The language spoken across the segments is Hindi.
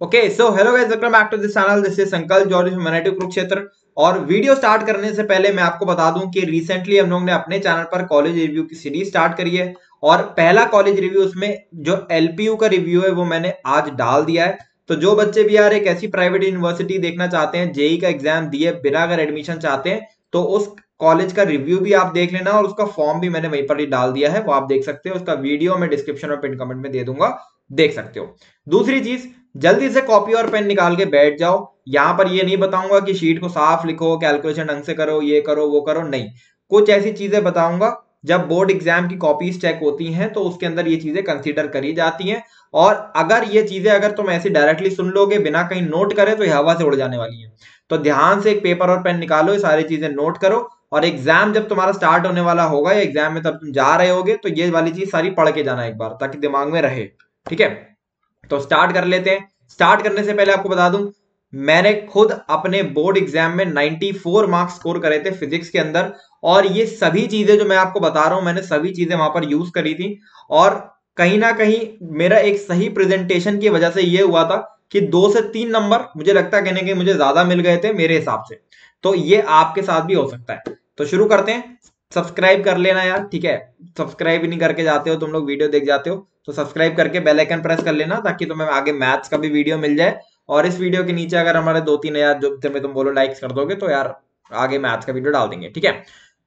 Okay so hello guys, welcome back to this channel. This is Sankalp George humanity Kurukshetra. और वीडियो स्टार्ट करने से पहले मैं आपको बता दूं कि रिसेंटली हम लोग ने अपने चैनल पर कॉलेज रिव्यू की सीरीज स्टार्ट करी है। और पहला कॉलेज रिव्यू, उसमें जो एलपीयू का रिव्यू है वो मैंने आज डाल दिया है। तो जो बच्चे भी यार एक ऐसी प्राइवेट यूनिवर्सिटी देखना चाहते हैं, जेई का एग्जाम दिए बिना अगर एडमिशन चाहते हैं, तो उस कॉलेज का रिव्यू भी आप देख लेना। और उसका फॉर्म भी मैंने वहीं पर ही डाल दिया है, वो आप देख सकते हो। उसका वीडियो मैं डिस्क्रिप्शन और पिन कमेंट में दे दूंगा, देख सकते हो। दूसरी चीज, जल्दी से कॉपी और पेन निकाल के बैठ जाओ। यहां पर ये नहीं बताऊंगा कि शीट को साफ लिखो, कैलकुलेशन ढंग से करो, ये करो वो करो, नहीं। कुछ ऐसी चीजें बताऊंगा जब बोर्ड एग्जाम की कॉपीज चेक होती हैं तो उसके अंदर ये चीजें कंसीडर करी जाती हैं। और अगर ये चीजें अगर तुम ऐसे डायरेक्टली सुन लोगे बिना कहीं नोट करे तो ये हवा से उड़ जाने वाली है। तो ध्यान से एक पेपर और पेन निकालो, ये सारी चीजें नोट करो। और एग्जाम जब तुम्हारा स्टार्ट होने वाला होगा या एग्जाम में तब तुम जा रहे होगे तो ये वाली चीज सारी पढ़ के जाना एक बार, ताकि दिमाग में रहे। ठीक है, तो स्टार्ट कर लेते हैं। स्टार्ट करने से पहले आपको बता दूं, मैंने खुद अपने बोर्ड एग्जाम में 94 मार्क्स स्कोर करे थे फिजिक्स के अंदर। और ये सभी चीजें जो मैं आपको बता रहा हूं, मैंने सभी चीजें वहां पर यूज करी थी। और कहीं ना कहीं मेरा एक सही प्रेजेंटेशन की वजह से ये हुआ था कि 2 से 3 नंबर मुझे लगता है कहने के मुझे ज्यादा मिल गए थे मेरे हिसाब से। तो ये आपके साथ भी हो सकता है। तो शुरू करते हैं। सब्सक्राइब कर लेना यार, ठीक है। सब्सक्राइब नहीं करके जाते हो तुम लोग, वीडियो देख जाते हो, तो सब्सक्राइब करके बेल आइकन प्रेस कर लेना, ताकि तुम्हें आगे मैथ्स का भी वीडियो मिल जाए। और इस वीडियो के नीचे अगर हमारे 2-3 हजार जो तुम बोलो लाइक्स कर दोगे तो यार आगे मैथ्स का वीडियो डाल देंगे, ठीक है।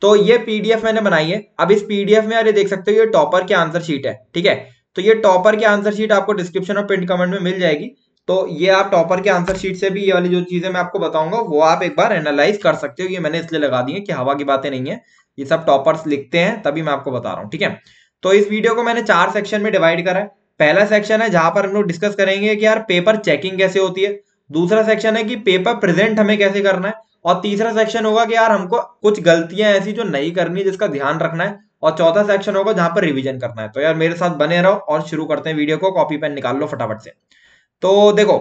तो ये पीडीएफ मैंने बनाई है। अब इस पीडीएफ में यार ये देख सकते हो, ये टॉपर की आंसर शीट है, ठीक है। तो ये टॉपर की आंसर शीट आपको डिस्क्रिप्शन और पिन कमेंट में मिल जाएगी। तो ये आप टॉपर के आंसर शीट से भी ये वाली जो चीजें मैं आपको बताऊंगा वो आप एक बार एनालाइज कर सकते हो। ये मैंने इसलिए लगा दी है कि हवा की बातें नहीं है, ये सब टॉपर्स लिखते हैं, तभी मैं आपको बता रहा हूँ, ठीक है। तो इस वीडियो को मैंने 4 सेक्शन में डिवाइड करा है। पहला सेक्शन है जहां पर हम लोग डिस्कस करेंगे कि यार पेपर चेकिंग कैसे होती है। दूसरा सेक्शन है कि पेपर प्रेजेंट हमें कैसे करना है। और तीसरा सेक्शन होगा कि यार हमको कुछ गलतियां ऐसी जो नहीं करनी, जिसका ध्यान रखना है। और चौथा सेक्शन होगा जहां पर रिवीजन करना है। तो यार मेरे साथ बने रहो और शुरू करते हैं वीडियो को। कॉपी पेन निकाल लो फटाफट से। तो देखो,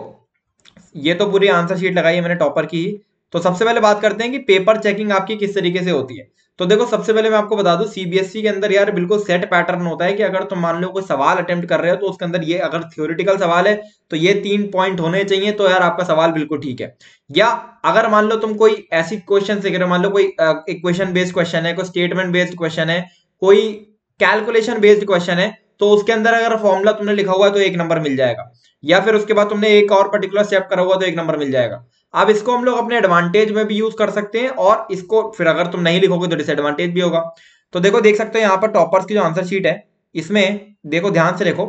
ये तो पूरी आंसर शीट लगाई है मैंने टॉपर की ही। तो सबसे पहले बात करते हैं कि पेपर चेकिंग आपकी किस तरीके से होती है। तो देखो, सबसे पहले मैं आपको बता दूं, सीबीएसई के अंदर यार बिल्कुल सेट पैटर्न होता है कि अगर तुम मान लो कोई सवाल अटेम्प्ट कर रहे हो तो उसके अंदर ये अगर थ्योरेटिकल सवाल है तो ये 3 पॉइंट होने चाहिए, तो यार आपका सवाल बिल्कुल ठीक है। या अगर मान लो तुम कोई ऐसी क्वेश्चन से मान लो कोई इक्वेशन बेस्ड क्वेश्चन है, कोई स्टेटमेंट बेस्ड क्वेश्चन है, कोई कैलकुलेशन बेस्ड क्वेश्चन है, तो उसके अंदर अगर फॉर्मूला तुमने लिखा हुआ है तो 1 नंबर मिल जाएगा। या फिर उसके बाद तुमने एक और पर्टिकुलर स्टेप करा हुआ तो 1 नंबर मिल जाएगा। अब इसको हम लोग अपने एडवांटेज में भी यूज कर सकते हैं, और इसको फिर अगर तुम नहीं लिखोगे तो डिसएडवांटेज भी होगा। तो देखो, देख सकते हो यहाँ पर टॉपर्स की जो आंसर शीट है, इसमें देखो ध्यान से देखो।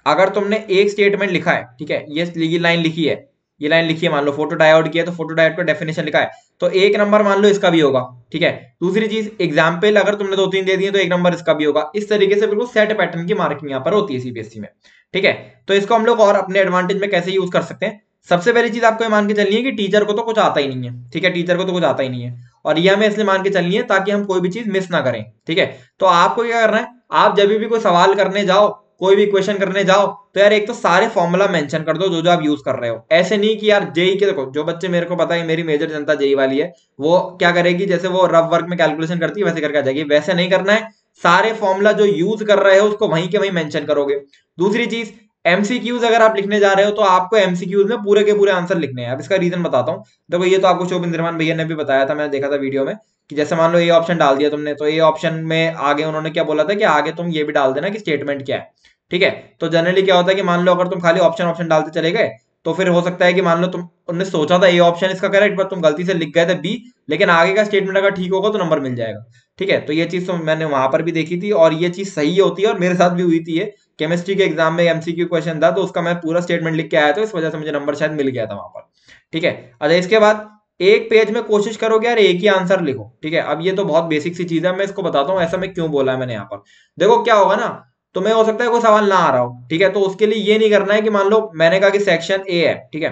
अगर तुमने एक स्टेटमेंट लिखा है, ठीक है, ये लाइन लिखी है, ये लाइन लिखी है, मान लो फोटो डायोड किया तो फोटो डायोड का डेफिनेशन लिखा है, तो 1 नंबर मान लो इसका भी होगा, ठीक है। दूसरी चीज, एग्जाम्पल अगर तुमने 2-3 दे दिए तो 1 नंबर इसका भी होगा। इस तरीके से बिल्कुल सेट पैटर्न की मार्किंग यहाँ पर होती है सीबीएसई में, ठीक है। तो इसको हम लोग और अपने एडवांटेज में कैसे यूज कर सकते हैं। सबसे पहली चीज आपको ये मान के चलनी है कि टीचर को तो कुछ आता ही नहीं है, ठीक है, टीचर को तो कुछ आता ही नहीं है। और ये हमें इसलिए मान के चलनी है ताकि हम कोई भी चीज मिस ना करें, ठीक है। तो आपको क्या करना है, आप जब भी कोई सवाल करने जाओ, कोई भी क्वेश्चन करने जाओ, तो यार एक तो सारे फॉर्मूला मेंशन कर दो जो जो आप यूज कर रहे हो। ऐसे नहीं कि यार जेई के, देखो जो बच्चे, मेरे को पता है मेरी मेजर जनता जेई वाली है, वो क्या करेगी, जैसे वो रफ वर्क में कैलकुलेशन करती है वैसे करके आ जाएगी। वैसे नहीं करना है, सारे फॉर्मूला जो यूज कर रहे हो उसको वहीं के वहीं मेंशन करोगे। दूसरी चीज, एमसीक्यूज अगर आप लिखने जा रहे हो तो आपको एमसीक्यूज में पूरे के पूरे आंसर लिखने हैं। अब इसका रीजन बताता हूँ। देखो, ये तो आपको शोभिंद्रमान भैया ने भी बताया था, मैंने देखा था वीडियो में, कि जैसे मान लो ये ऑप्शन डाल दिया तुमने, तो ये ऑप्शन में आगे उन्होंने क्या बोला था कि आगे तुम ये भी डाल देना कि स्टेटमेंट क्या है, ठीक है। तो जनरली क्या होता है कि मान लो अगर तुम खाली ऑप्शन ऑप्शन डालते चले गए, तो फिर हो सकता है कि मान लो तुम, उन्होंने सोचा था ए ऑप्शन इसका करेक्ट, पर तुम गलती से लिख गए थे बी, लेकिन आगे का स्टेटमेंट अगर ठीक होगा तो नंबर मिल जाएगा, ठीक है। तो ये चीज तो मैंने वहां पर भी देखी थी और ये चीज सही होती है, और मेरे साथ भी हुई थी। ये केमिस्ट्री के एग्जाम में एमसीक्यू क्वेश्चन था, तो उसका मैं पूरा स्टेटमेंट लिख के आया था, इस वजह से मुझे नंबर शायद मिल गया था वहां पर, ठीक है। अच्छा, इसके बाद एक पेज में कोशिश करोगे यार एक ही आंसर लिखो, ठीक है। अब ये तो बहुत बेसिक सी चीज है, मैं इसको बताता हूँ ऐसा मैं क्यों बोला है मैंने यहाँ पर। देखो क्या होगा ना, तुम्हें हो सकता है कोई सवाल ना आ रहा हो, ठीक है। तो उसके लिए ये नहीं करना है कि मान लो मैंने कहा कि सेक्शन ए है, ठीक है,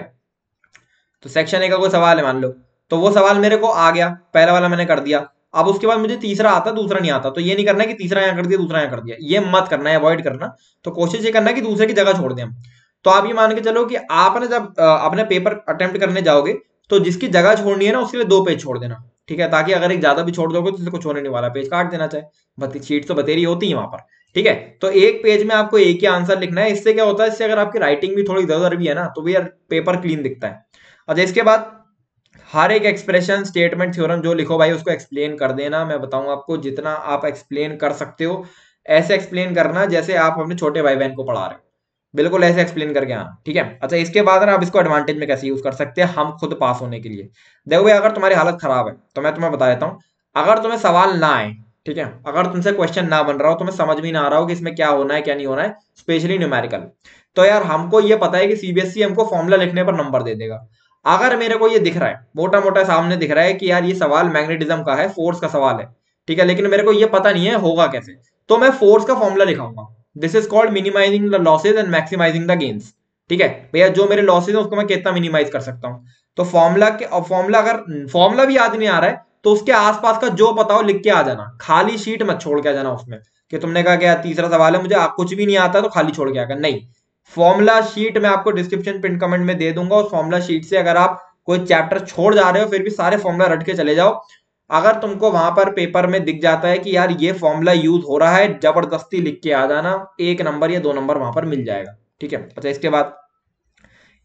तो सेक्शन ए का कोई सवाल है मान लो, तो वो सवाल मेरे को आ गया, पहला वाला मैंने कर दिया। अब उसके बाद मुझे तीसरा आता, दूसरा नहीं आता, तो ये नहीं करना है कि तीसरा यहाँ कर दिया दूसरा यहाँ कर दिया, ये मत करना है, अवॉइड करना। तो कोशिश ये करना है कि दूसरे की जगह छोड़ दें हम। तो आप ये मान के चलो कि आपने जब अपने पेपर अटेम्प्ट करने जाओगे, तो जिसकी जगह छोड़नी है ना उसके लिए 2 पेज छोड़ देना, ठीक है, ताकि अगर एक ज्यादा भी छोड़ दोगे तो कुछ होने नहीं वाला, पेज काट देना चाहे, शीट तो बतेरी होती है वहां पर, ठीक है, तो एक पेज में आपको एक ही आंसर लिखना है। इससे क्या होता है, इससे अगर आपकी राइटिंग भी थोड़ी इधर उधर भी है ना, तो भी यार पेपर क्लीन दिखता है। अच्छा, इसके बाद हर एक एक्सप्रेशन, स्टेटमेंट, थ्योरम जो लिखो भाई उसको एक्सप्लेन कर देना। मैं बताऊंगा आपको, जितना आप एक्सप्लेन कर सकते हो ऐसे एक्सप्लेन करना जैसे आप अपने छोटे भाई बहन को पढ़ा रहे हो, बिल्कुल ऐसे एक्सप्लेन करके आना। ठीक है, अच्छा इसके बाद ना आप इसको एडवांटेज में कैसे यूज कर सकते हैं हम खुद पास होने के लिए। देखो भाई, अगर तुम्हारी हालत खराब है तो मैं तुम्हें बता देता हूँ, अगर तुम्हें सवाल ना आए, ठीक है, अगर तुमसे क्वेश्चन ना बन रहा हो, तुम्हें समझ में ना आ रहा हो कि इसमें क्या होना है क्या नहीं होना है, स्पेशली न्यूमेरिकल, तो यार हमको ये पता है कि सीबीएसई हमको फॉर्मूला लिखने पर नंबर दे देगा। अगर मेरे को ये दिख रहा है, मोटा मोटा सामने दिख रहा है कि यार ये सवाल मैग्नेटिज्म का है, फोर्स का सवाल है, ठीक है, लेकिन मेरे को ये पता नहीं है होगा कैसे, तो मैं फोर्स का फॉर्मूला लिखाऊंगा। This is called minimising the losses and maximising the gains. ठीक है भैया, जो मेरे लॉसेज है उसको मैं कितना मिनिमाइज कर सकता हूँ। तो फॉर्मूला अगर फॉर्मूला भी याद नहीं आ रहा है तो उसके आसपास का जो पता हो लिख के आ जाना, खाली शीट मत छोड़ के आ जाना उसमें, कि तुमने कहा क्या तीसरा सवाल है मुझे कुछ भी नहीं आता तो खाली छोड़ के आकर नहीं। फॉर्मूला शीट मैं आपको डिस्क्रिप्शन पिन कमेंट में दे दूंगा, उस फॉर्मूला शीट से अगर आप कोई चैप्टर छोड़ जा रहे हो फिर भी सारे फॉर्मूला रट के चले जाओ। अगर तुमको वहां पर पेपर में दिख जाता है कि यार ये फॉर्मूला यूज हो रहा है, जबरदस्ती लिख के आ जाना, 1 नंबर या 2 नंबर वहां पर मिल जाएगा। ठीक है, अच्छा इसके बाद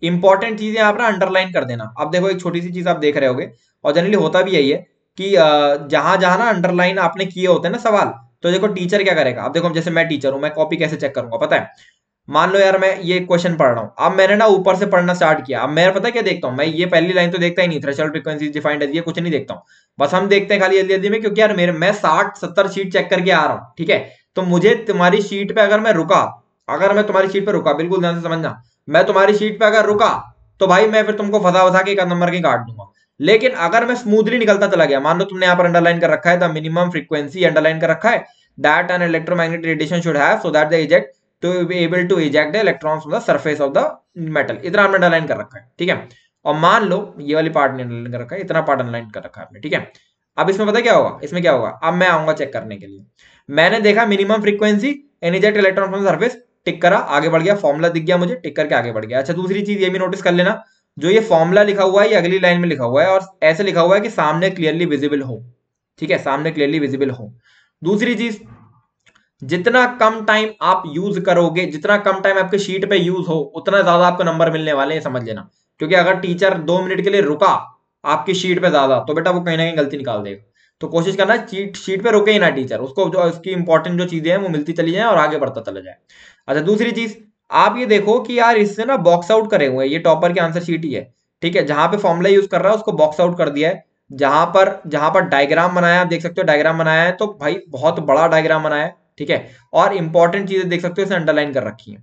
इंपॉर्टेंट चीजें आप ना अंडरलाइन कर देना। अब देखो एक छोटी सी चीज आप देख रहे होगे, और जनरली होता भी यही है कि जहां जहां ना अंडरलाइन आपने किए होते हैं ना सवाल, तो देखो टीचर क्या करेगा। अब देखो जैसे मैं टीचर हूं, मैं कॉपी कैसे चेक करूंगा पता है। मान लो यार मैं ये क्वेश्चन पढ़ रहा हूँ, अब मैंने ना ऊपर से पढ़ना स्टार्ट किया, अब मैं पता है क्या देखता हूँ, मैं ये पहली लाइन तो देखता ही नहीं, थ्रेशोल्ड फ्रीक्वेंसी डिफाइंड है ये कुछ नहीं देखता हूँ। बस हम देखते हैं खाली जल्दी जल्दी में, क्योंकि यार मेरे मैं 60-70 शीट चेक करके आ रहा हूँ। ठीक है, तो मुझे तुम्हारी शीट पे अगर मैं रुका, अगर मैं तुम्हारी शीट पे रुका, बिल्कुल ध्यान से समझना, मैं तुम्हारी शीट पे अगर रुका तो भाई मैं फिर तुमको फंसा फंसा के एक नंबर की काट दूंगा। लेकिन अगर मैं स्मूथली निकलता चला गया, मान लो तुमने यहाँ पर अंडरलाइन कर रखा है द मिनिमम फ्रीक्वेंसी, अंडरलाइन कर रखा है that an electromagnetic radiation should have so that the eject to be able to eject the electrons from the surface of the metal, इतना आपने अंडरलाइन कर रखा है। ठीक है, और मान लो ये वाली पार्ट नहीं अंडरलाइन कर रखा है, इतना पार्ट अंडरलाइन कर रखा है आपने। ठीक है, अब इसमें पता क्या होगा, इसमें क्या होगा, अब मैं आऊंगा चेक करने के लिए, मैंने देखा minimum frequency an eject electron from surface, tick करा, आगे बढ़ गया, फॉर्मूला दिख गया मुझे, टिक करके आगे बढ़ गया। अच्छा दूसरी चीज ये भी नोटिस कर लेना, जो ये फॉर्मूला लिखा हुआ है ये अगली लाइन में लिखा हुआ है, और ऐसे लिखा हुआ है कि सामने क्लियरली विजिबल हो। ठीक है, सामने क्लियरली विजिबल हो। दूसरी चीज, जितना कम टाइम आप यूज करोगे, जितना कम टाइम आपके शीट पे यूज हो, उतना ज्यादा आपको नंबर मिलने वाले हैं, समझ लेना। क्योंकि अगर टीचर 2 मिनट के लिए रुका आपकी शीट पे ज्यादा, तो बेटा वो कहीं ना कहीं गलती निकाल देगा। तो कोशिश करना शीट पे रुके ही ना टीचर, उसको जो उसकी इंपॉर्टेंट जो चीजें हैं वो मिलती चली जाए और आगे बढ़ता चला जाए। अच्छा दूसरी चीज, आप ये देखो कि यार इससे ना बॉक्स आउट करे हुए हैं, ये टॉपर की आंसर शीट ही है। ठीक है, जहां पे फॉर्मूला यूज कर रहा है उसको बॉक्स आउट कर दिया है, जहां पर डायग्राम बनाया आप देख सकते हो, डायग्राम बनाया है तो भाई बहुत बड़ा डायग्राम बनाया है। ठीक है, और इंपॉर्टेंट चीजें देख सकते हो इसे अंडरलाइन कर रखी है।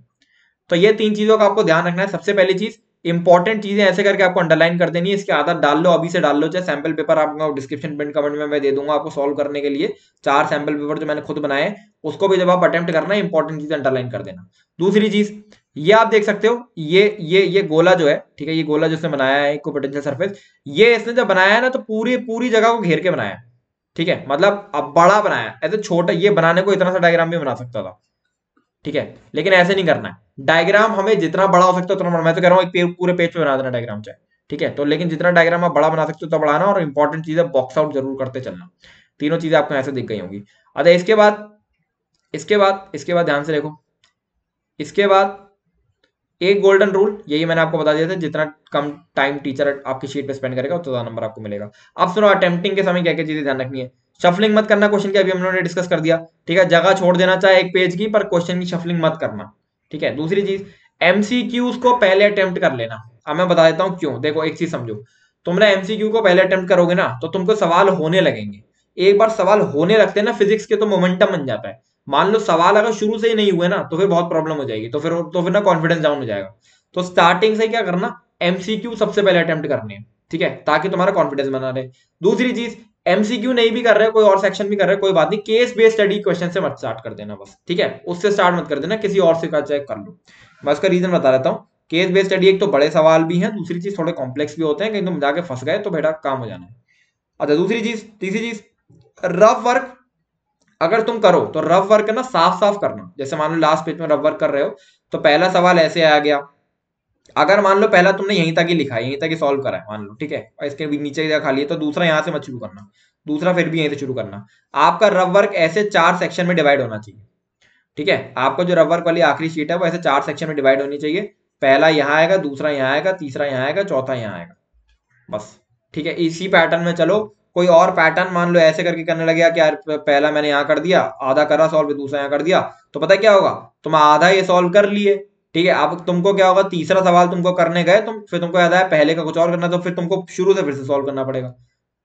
तो ये 3 चीजों का आपको ध्यान रखना है। सबसे पहली चीज, इंपॉर्टेंट चीजें ऐसे करके आपको अंडरलाइन कर देनी है, इसकी आदत डाल लो, अभी से डाल लो, चाहे सैंपल पेपर आपको डिस्क्रिप्शन पिन कमेंट में मैं दे दूंगा आपको सॉल्व करने के लिए, 4 सैंपल पेपर जो मैंने खुद बनाए हैं, उसको भी जब आप अटेम्प्ट करना है इंपॉर्टेंट चीजें अंडरलाइन कर देना। दूसरी चीज, ये आप देख सकते हो, ये गोला जो है, ठीक है, ये गोला जिसने बनाया है इक्विपोटेंशियल सरफेस, ये इसने जब बनाया है ना तो पूरी पूरी जगह को घेर के बनाया है। ठीक है, मतलब अब बड़ा बनाया है, ऐसे छोटा ये बनाने को इतना सा डायग्राम भी बना सकता था। ठीक है, लेकिन ऐसे नहीं करना है, डायग्राम हमें जितना बड़ा हो सकता है उतना बड़ा, मैं तो कह रहा हूँ एक पूरे पेज पे बना देना डायग्राम चाहे। ठीक है, तो लेकिन जितना डायग्राम आप बड़ा बना सकते हो उतना बढ़ाना, और इंपॉर्टेंट चीज है बॉक्स आउट जरूर करते चलना। तीनों चीजें आपको ऐसे दिख गई होंगी। अच्छा इसके बाद ध्यान से देखो, इसके बाद एक गोल्डन रूल, यही मैंने आपको बता दिया था, जितना कम टाइम टीचर आपकी शीट पे स्पेंड करेगा उतना नंबर आपको मिलेगा। अब सुनो, अटेम्प्टिंग के समय क्या क्या चीजें ध्यान रखनी है। शफलिंग मत करना क्वेश्चन की, अभी हम लोगों ने डिस्कस कर दिया। ठीक है, जगह छोड़ देना चाहे एक पेज की, पर क्वेश्चन की शफलिंग मत करना। ठीक है, दूसरी चीज, एमसीक्यूज को पहले अटेम्प्ट कर लेना। अब मैं बता देता हूँ क्यों। देखो एक चीज समझो, तुमने एमसीक्यू को पहले अटेम्प्ट करोगे ना तो तुमको सवाल होने लगेंगे। एक बार सवाल होने लगते हैं ना फिजिक्स के, तो मोमेंटम बन जाता है। मान लो सवाल अगर शुरू से ही नहीं हुए ना तो फिर बहुत प्रॉब्लम हो जाएगी, तो फिर ना कॉन्फिडेंस डाउन हो जाएगा। तो स्टार्टिंग से क्या करना, एमसीक्यू सबसे पहले अटेम्प्ट करने हैं। ठीक है, ताकि तुम्हारा कॉन्फिडेंस बना रहे। दूसरी चीज, एमसीक्यू नहीं भी कर रहे हो, कोई और सेक्शन भी कर रहे हो, कोई बात नहीं, केस बेस्ड स्टडी क्वेश्चन से मत स्टार्ट कर देना बस। ठीक है, उससे स्टार्ट मत कर देना, किसी और से का चेक कर लो। मैं उसका रीजन बता देता हूँ। केस बेस्ड स्टडी एक तो बड़े सवाल भी हैं, दूसरी चीज थोड़े कॉम्प्लेक्स भी होते हैं, कहीं तुम जाके फंस गए तो बेटा काम हो जाना है। अच्छा दूसरी चीज, तीसरी चीज, रफ वर्क अगर तुम करो तो रफ वर्क ना साफ साफ करना। जैसे मान लो लास्ट पेज में रफ वर्क कर रहे हो तो पहला सवाल ऐसे आ गया, अगर मान लो पहला तुमने यहीं तक ही लिखा है, यहीं तक ही सॉल्व करा है मान लो, ठीक है, और इसके भी नीचे जगह खाली है, तो दूसरा यहां से मत शुरू करना, दूसरा फिर भी यहीं से शुरू करना। आपका रफ वर्क ऐसे 4 सेक्शन में डिवाइड होना चाहिए। ठीक है, आपको जो रफ वर्क वाली आखिरी शीट है वो ऐसे 4 सेक्शन में डिवाइड होनी चाहिए। पहला यहाँ आएगा, दूसरा यहाँ आएगा, तीसरा यहाँ आएगा, चौथा यहाँ आएगा, बस। ठीक है, इसी पैटर्न में चलो। कोई और पैटर्न मान लो ऐसे करके करने लगे कि यार पहला मैंने यहाँ कर दिया, आधा करा सॉल्व, दूसरा यहाँ कर दिया, तो पता है क्या होगा, तुम आधा ये सॉल्व कर लिए। ठीक है, अब तुमको क्या होगा, तीसरा सवाल तुमको करने गए तुम, फिर तुमको याद आया पहले का कुछ और करना, तो फिर तुमको शुरू से फिर से सॉल्व करना पड़ेगा।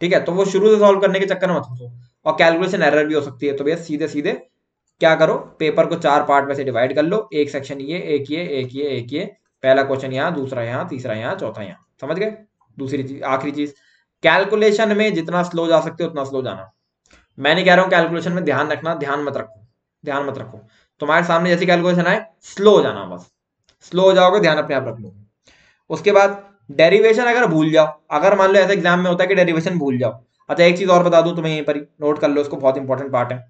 ठीक है, तो वो शुरू से सॉल्व करने के चक्कर में मत फंसो, और कैलकुलेशन एरर भी हो सकती है। तो भैया सीधे सीधे क्या करो, पेपर को 4 पार्ट में से डिवाइड कर लो, एक सेक्शन ये, एक ये, एक ये, एक ये, पहला क्वेश्चन यहाँ, दूसरा यहाँ, तीसरा यहाँ, चौथा यहाँ। समझ गए। दूसरी चीज, आखिरी चीज, कैलकुलेशन में जितना स्लो जा सकते हो उतना स्लो जाना। मैं नहीं कह रहा हूं कैलकुलेशन में ध्यान रखना, ध्यान मत रखो, ध्यान मत रखो। तुम्हारे सामने जैसी कैलकुलेशन आए स्लो हो जाना, बस स्लो हो जाओगे, ध्यान अपने आप रख लो। उसके बाद डेरिवेशन अगर भूल जाओ, अगर मान लो ऐसे एग्जाम में होता है कि डेरिवेशन भूल जाओ। अच्छा, एक चीज और बता दूं तुम्हें, यहीं पर ही नोट कर लो इसको, बहुत इंपॉर्टेंट पार्ट है।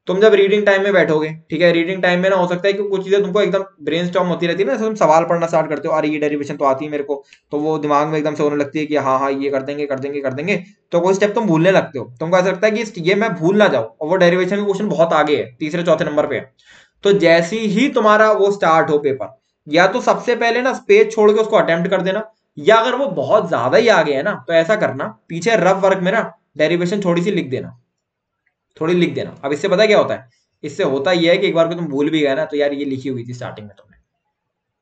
तुम जब रीडिंग टाइम में बैठोगे, ठीक है, रीडिंग टाइम में ना हो सकता है कि कुछ चीजें तुमको एकदम ब्रेनस्टॉर्म होती रहती है ना, जैसे तुम सवाल पढ़ना स्टार्ट करते हो, अरे ये डेरिवेशन तो आती है मेरे को, तो वो दिमाग में एकदम से होने लगती है कि हाँ हाँ ये कर देंगे कर देंगे कर देंगे, तो कोई स्टेप तुम भूलने लगते हो। तुमको ऐसा लगता है कि ये मैं भूल ना जाऊं, और वो डेरिवेशन का क्वेश्चन बहुत आगे है, तीसरे चौथे नंबर पे है। तो जैसी ही तुम्हारा वो स्टार्ट हो पेपर, या तो सबसे पहले ना पेज छोड़ के उसको अटेम्प्ट कर देना, या अगर वो बहुत ज्यादा ही आगे है ना, तो ऐसा करना पीछे रफ वर्क में ना डेरिवेशन थोड़ी सी लिख देना, थोड़ी लिख देना। अब इससे पता क्या होता है, इससे होता यह है कि एक बार को तुम भूल भी गए ना, तो यार ये लिखी हुई थी स्टार्टिंग में तुमने,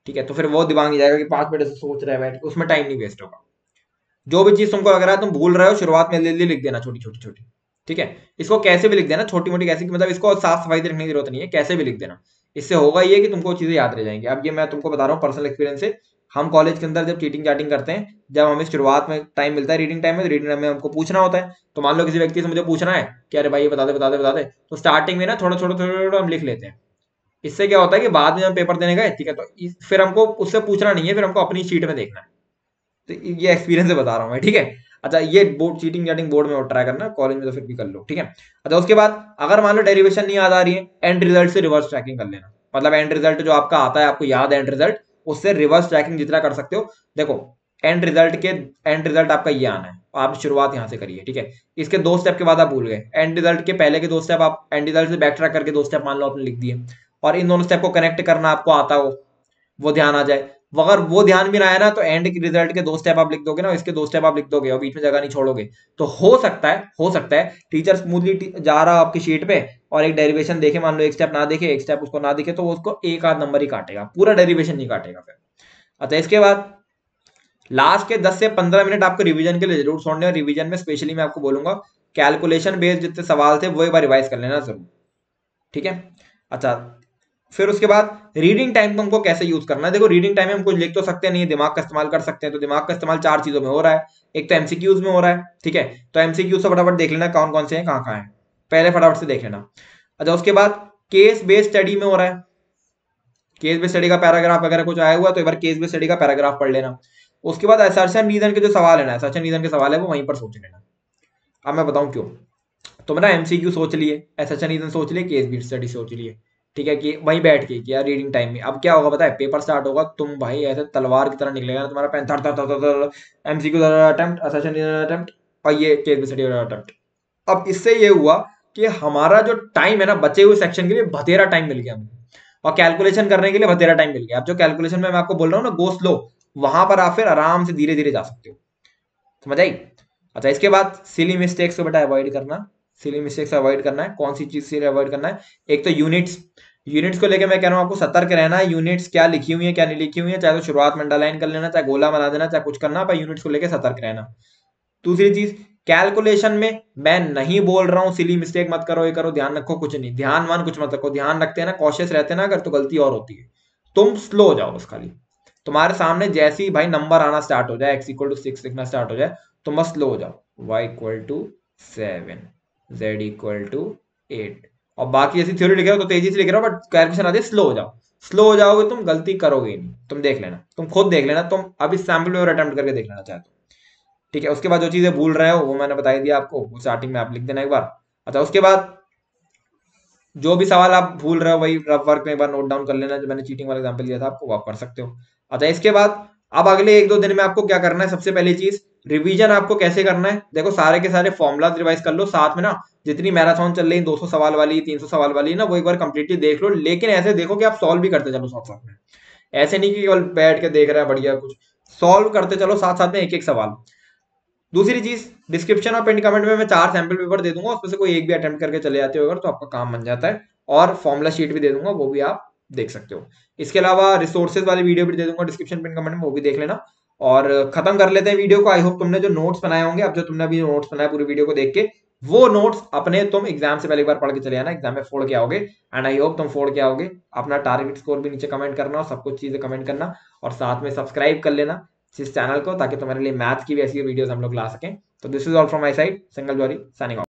ठीक है, तो फिर वो दिमाग नहीं जाएगा कि 5 मिनट से सोच रहे हैं बैठ के, उसमें टाइम नहीं वेस्ट होगा। जो भी चीज तुमको लग रहा है तुम भूल रहे हो, शुरुआत में जल्दी लिख देना, छोटी छोटी छोटी। ठीक है, इसको कैसे भी लिख देना, छोटी मोटी कैसे, मतलब इसको साफ सफाई से रखने की जरूरत नहीं है, कैसे भी लिख देना। इससे होगा ये कि तुमको चीजें याद रह जाएंगी। अब ये मैं तुमको बता रहा हूँ पर्सनल एक्सपीरियंस से। हम कॉलेज के अंदर जब चीटिंग चाटिंग करते हैं, जब हमें शुरुआत में टाइम मिलता है रीडिंग टाइम में, रीडिंग टाइम में हमको पूछना होता है, तो मान लो किसी व्यक्ति से मुझे पूछना है कि अरे भाई ये बता दे बता दे बता दे, तो स्टार्टिंग में ना थोड़ा थोड़ा थोड़ा थोड़ा हम लिख लेते हैं। इससे क्या होता है कि बाद में जब पेपर देने गए, ठीक है, तो फिर हमको उससे पूछना नहीं है, फिर हमको अपनी शीट में देखना है। तो ये एक्सपीरियंस से बता रहा हूँ मैं, ठीक है। अच्छा, ये बोर्ड चीटिंग चाटिंग बोर्ड में ट्राई करना, कॉलेज में तो फिर भी कर लो, ठीक है। अच्छा, उसके बाद अगर मान लो डेरिवेशन नहीं याद आ रही है, एंड रिजल्ट से रिवर्स ट्रैकिंग कर लेना। मतलब एंड रिजल्ट जो आपका आता है, आपको याद है एंड रिजल्ट, उससे रिवर्स ट्रैकिंग जितना कर सकते हो। देखो, एंड रिजल्ट आपका ये आना है, आप शुरुआत यहाँ से करिए, ठीक है। इसके 2 स्टेप के बाद आप भूल गए, एंड रिजल्ट के पहले के 2 स्टेप आप एंड रिजल्ट से बैक ट्रैक करके 2 स्टेप मान लो आपने लिख दिए, और इन दोनों स्टेप को कनेक्ट करना आपको आता हो, वो ध्यान आ जाए। अगर वो ध्यान भी ना आया ना, तो एंड की रिजल्ट के 2 स्टेप आप लिख दोगे ना, इसके 2 स्टेप आप लिख दोगे और बीच में जगह नहीं छोड़ोगे, तो हो सकता है टीचर स्मूथली जा रहा आपकी शीट पे, और एक डेरिवेशन देखे, मान लो एक स्टेप ना देखे, एक स्टेप उसको ना दिखे, तो वो उसको एक आध नंबर ही काटेगा, पूरा डेरिवेशन नहीं काटेगा फिर। अच्छा, इसके बाद लास्ट के 10 से 15 मिनट आपको रिवीजन के लिए जरूर छोड़ने, और रिवीजन में स्पेशली मैं आपको बोलूंगा कैलकुलेशन बेस्ड जितने सवाल थे वो एक बार रिवाइज कर लेना जरूर, ठीक है। अच्छा, फिर उसके बाद रीडिंग टाइम को हमको कैसे यूज करना है। देखो, रीडिंग टाइम में हम कुछ लिख तो सकते नहीं है, दिमाग का इस्तेमाल कर सकते हैं। तो दिमाग का इस्तेमाल 4 चीजों में हो रहा है। एक तो एमसीक्यूज में हो रहा है, ठीक है, तो एमसीक्यूज से फटाफट देख लेना कौन कौन से हैं, कहाँ कहाँ है, पहले फटाफट से देख लेना। अच्छा, उसके बाद केस बेस्ड स्टडी में हो रहा है, केस बेस्ड स्टडी का पैराग्राफ अगर कुछ आया हुआ तो एक बार केस बेस्ड स्टडी का पैराग्राफ पढ़ लेना। उसके बाद असर्शन रीजन के जो सवाल है ना, असर्शन रीजन के सवाल है वो वहीं पर सोच लेना। अब मैं बताऊं क्यों। तुम ना एमसीक्यू सोच लिए, असर्शन रीजन सोच लिए, केस बेस्ड स्टडी सोच लिए, ठीक है, कि वहीं बैठ के किया रीडिंग टाइम में। अब क्या होगा पता है, पेपर स्टार्ट होगा, तुम भाई ऐसे तलवार की तरह निकलेगा ना तुम्हारा पेन, थर थर थर थर, एमसीक्यू अटेम्प्ट, असर्शन अटेम्प्ट, और ये केस बेस्ड स्टडी अटेम्प्ट। अब इससे ये हुआ कि हमारा जो टाइम है ना बचे हुए सेक्शन के लिए, बतेरा टाइम मिल गया हमको, और कैलकुलेशन करने के लिए बतेरा टाइम मिल गया। अब जो कैलकुलेशन में मैं आपको बोल रहा हूँ ना, गो स्लो, वहां पर आप फिर आराम से धीरे धीरे जा सकते हो। समझ आई। अच्छा, इसके बाद सिली मिस्टेक्स को बेटा अवॉइड करना, सिली मिस्टेक्स अवॉइड करना है। कौन सी चीज से अवॉइड करना है, एक तो यूनिट्स, यूनिट्स को लेकर मैं कह रहा हूँ आपको सतर्क रहना है। यूनिट्स क्या लिखी हुई है क्या नहीं लिखी हुई है, चाहे तो शुरुआत में अंडरलाइन कर लेना, चाहे गोला बना देना, चाहे कुछ करना, पर यूनिट्स को लेकर सतर्क रहना। दूसरी चीज, कैलकुलेशन में मैं नहीं बोल रहा हूं सिली मिस्टेक मत करो, ये करो, ध्यान रखो, कुछ नहीं, ध्यान मान कुछ मत रखो, ध्यान रखते हैं ना, कॉशियस रहते हैं ना, अगर तो गलती और होती है। तुम स्लो हो जाओ बस, खाली तुम्हारे सामने जैसे ही भाई नंबर आना स्टार्ट हो जाए, x = 6 लिखना स्टार्ट हो जाए, तो मत स्लो हो जाओ। y = 7, z = 8, और बाकी ऐसी थ्योरी लिख रहे हो तो तेजी से लिख रहे हो, बट कैलकुलेशन आती है, स्लो हो जाओ। स्लो हो जाओगे तुम, गलती करोगे ही नहीं, तुम देख लेना, तुम खुद देख लेना, तुम अभी सैम्पल पेपर अटेम्प्ट करके देख लेना चाहते हो, ठीक है। उसके बाद जो चीजें भूल रहे हो वो मैंने बताई दिया आपको, वो स्टार्टिंग में आप लिख देना एक बार। अच्छा, उसके बाद जो भी सवाल आप भूल रहे हो वही रफ वर्क में एक बार नोट डाउन कर लेना, जो मैंने चीटिंग वाला एग्जांपल दिया था आपको, वो आप कर सकते हो। अच्छा, इसके बाद अब अगले 1-2 दिन में आपको क्या करना है, सबसे पहली चीज रिवीजन आपको कैसे करना है, देखो सारे के सारे फॉर्मुलाज रिवाइज कर लो, साथ में ना जितनी मैराथन चल रही 200 सवाल वाली 300 सवाल वाली ना वो एक बार कंप्लीटली देख लो, लेकिन ऐसे देखो कि आप सॉल्व भी करते चलो साथ साथ में, ऐसे नहीं कि केवल बैठ के देख रहा है बढ़िया, कुछ सॉल्व करते चलो साथ साथ में एक एक सवाल। दूसरी चीज, डिस्क्रिप्शन और पिन कमेंट में मैं 4 सैंपल पेपर दे दूंगा, उसमें से कोई एक भी अटेम्प्ट करके चले जाते हो अगर तो आपका काम बन जाता है, और फॉर्मुला शीट भी दे दूंगा, वो भी आप देख सकते हो। इसके अलावा रिसोर्सेज वाली वीडियो भी दे दूंगा डिस्क्रिप्शन पिन कमेंट में, वो भी देख लेना। और खत्म कर लेते हैं वीडियो को। आई होप तुमने जो नोट्स बनाए होंगे, अब जो तुमने अभी नोट्स बनाए पूरी वीडियो को देख के, वो नोट्स अपने तुम एग्जाम से पहले एक बार पढ़ के चले आना, एग्जाम में फोड़ के आओगे, एंड आई होप तुम फोड़ के आओगे। अपना टारगेट स्कोर भी नीचे कमेंट करना और सब कुछ चीजें कमेंट करना, और साथ में सब्सक्राइब कर लेना इस चैनल को, ताकि तुम्हारे लिए मैथ्स की भी ऐसी वीडियोस हम लोग ला सकें। तो this is all from my side, single जॉरी signing off.